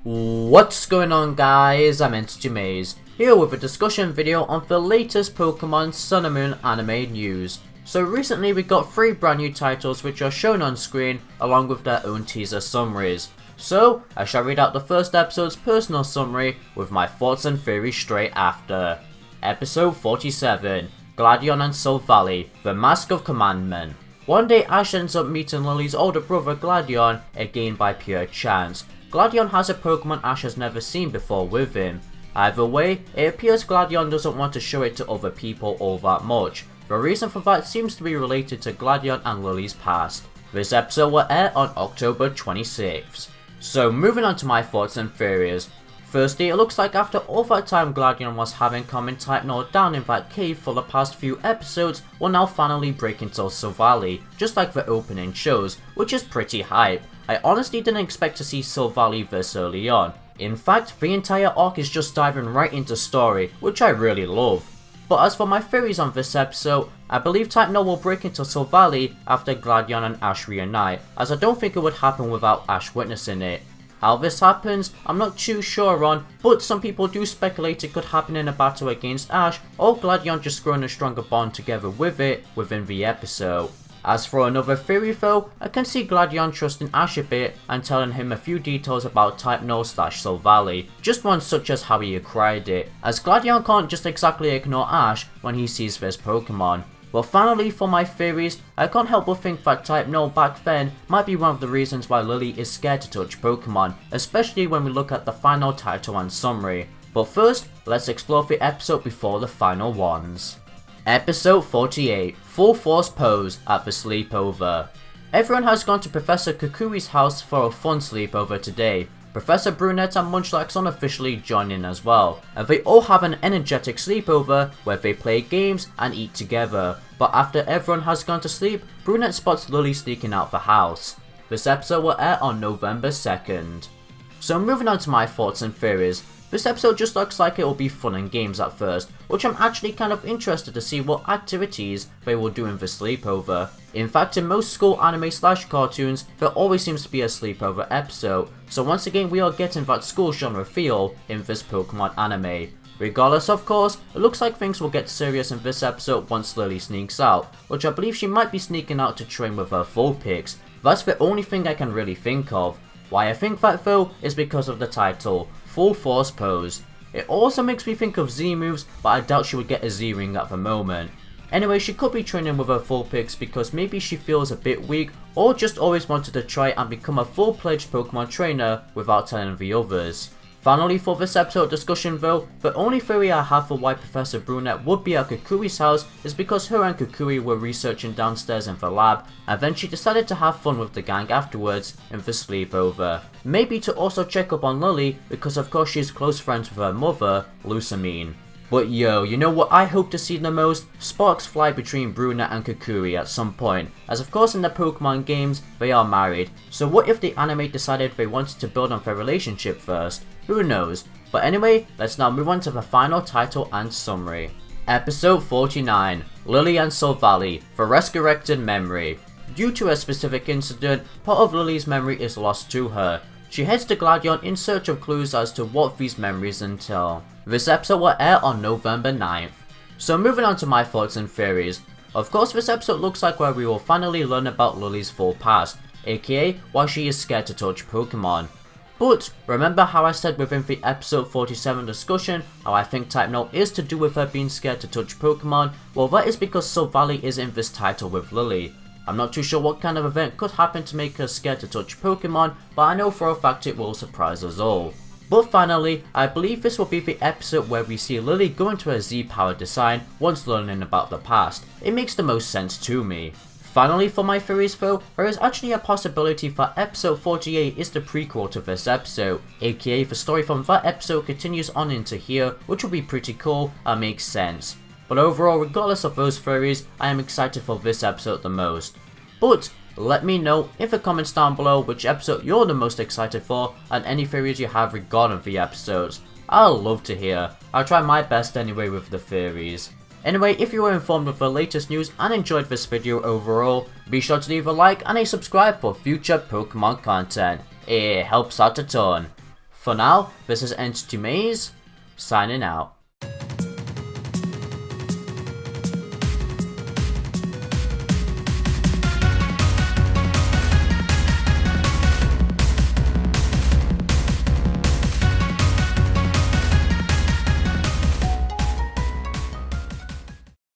What's going on, guys? I'm Entity Maze, here with a discussion video on the latest Pokemon Sun and Moon anime news. So recently we got 3 brand new titles which are shown on screen along with their own teaser summaries. So I shall read out the first episode's personal summary with my thoughts and theories straight after. Episode 47, Gladio and Silvally, The Mask of Commandment. One day Ash ends up meeting Lillie's older brother Gladio again by pure chance. Gladio has a Pokemon Ash has never seen before with him. Either way, it appears Gladio doesn't want to show it to other people all that much. The reason for that seems to be related to Gladio and Lillie's past. This episode will air on October 26th. So moving on to my thoughts and theories. Firstly, it looks like after all that time Gladio was having common type Null down in that cave for the past few episodes, will now finally break into Silvally, just like the opening shows, which is pretty hype. I honestly didn't expect to see Silvally this early on. In fact, the entire arc is just diving right into story, which I really love. But as for my theories on this episode, I believe Type Null will break into Silvally after Gladio and Ash reunite, as I don't think it would happen without Ash witnessing it. How this happens, I'm not too sure on, but some people do speculate it could happen in a battle against Ash, or Gladio just growing a stronger bond together with it within the episode. As for another theory though, I can see Gladio trusting Ash a bit and telling him a few details about Type Null / Silvally, just ones such as how he acquired it, as Gladio can't just exactly ignore Ash when he sees this Pokemon. But finally, for my theories, I can't help but think that Type Null back then might be one of the reasons why Lilie is scared to touch Pokemon, especially when we look at the final title and summary. But first, let's explore the episode before the final ones. Episode 48, Full Force Pose at the Sleepover. Everyone has gone to Professor Kukui's house for a fun sleepover today. Professor Brunette and Munchlax unofficially join in as well, and they all have an energetic sleepover where they play games and eat together. But after everyone has gone to sleep, Brunette spots Lilie sneaking out the house. This episode will air on November 2nd. So moving on to my thoughts and theories. This episode just looks like it will be fun and games at first, which I'm actually kind of interested to see what activities they will do in the sleepover. In fact, in most school anime / cartoons, there always seems to be a sleepover episode, so once again we are getting that school genre feel in this Pokemon anime. Regardless, of course, it looks like things will get serious in this episode once Lilie sneaks out, which I believe she might be sneaking out to train with her Vulpix. That's the only thing I can really think of. Why I think that though is because of the title, Full Force Pose. It also makes me think of Z moves, but I doubt she would get a Z ring at the moment. Anyway, she could be training with her Vulpix because maybe she feels a bit weak, or just always wanted to try and become a full-fledged Pokemon trainer without telling the others. Finally, for this episode discussion though, the only theory I have for why Professor Brunette would be at Kukui's house is because her and Kukui were researching downstairs in the lab, and then she decided to have fun with the gang afterwards in the sleepover. Maybe to also check up on Lilie, because of course she's close friends with her mother, Lusamine. But yo, you know what I hope to see the most? Sparks fly between Brunette and Kukui at some point, as of course in the Pokemon games, they are married. So what if the anime decided they wanted to build on their relationship first? Who knows? But anyway, let's now move on to the final title and summary. Episode 49, Lilie and Silvally, The Resurrected Memory. Due to a specific incident, part of Lilie's memory is lost to her. She heads to Gladio in search of clues as to what these memories entail. This episode will air on November 9th. So moving on to my thoughts and theories. Of course, this episode looks like where we will finally learn about Lilie's full past, aka why she is scared to touch Pokemon. But remember how I said within the episode 47 discussion how I think Type Null is to do with her being scared to touch Pokemon? Well, that is because Silvally is in this title with Lilie. I'm not too sure what kind of event could happen to make her scared to touch Pokemon, but I know for a fact it will surprise us all. But finally, I believe this will be the episode where we see Lilie go into a Z-powered design once learning about the past. It makes the most sense to me. Finally, for my theories though, there is actually a possibility that episode 48 is the prequel to this episode, aka the story from that episode continues on into here, which will be pretty cool and makes sense. But overall, regardless of those theories, I am excited for this episode the most. But let me know in the comments down below which episode you're the most excited for and any theories you have regarding the episodes. I'll love to hear. I'll try my best anyway with the theories. Anyway, if you were informed of the latest news and enjoyed this video overall, be sure to leave a like and a subscribe for future Pokemon content. It helps out a ton. For now, this is Entity Maze, signing out.